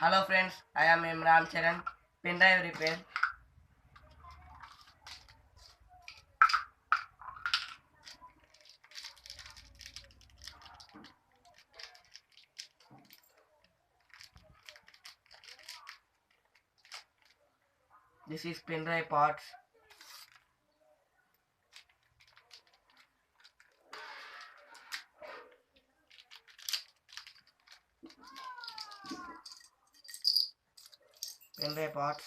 Hello friends, I am Imran Charan, pen drive repair. This is pen drive parts. Pen drive parts.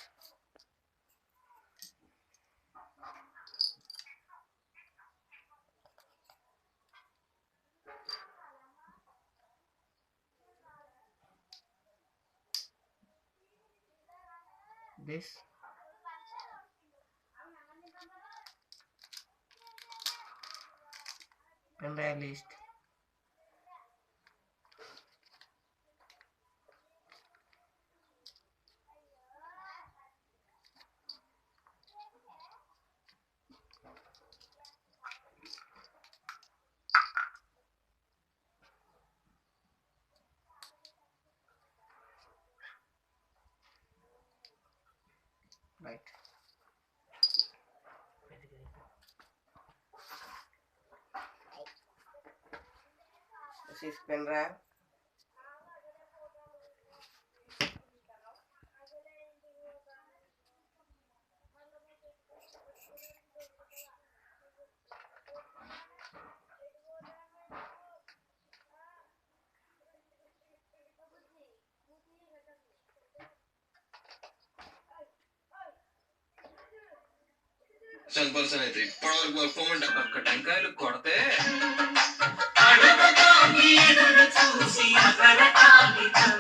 This. Pen drive list. Right. This is pen drive. Person అయితే ఇప్పటివరకు work from అంటే ఒక్క టెంకాయలు కొడితే అడుగుతోంది ఎదురు చూసి అగరటాలితం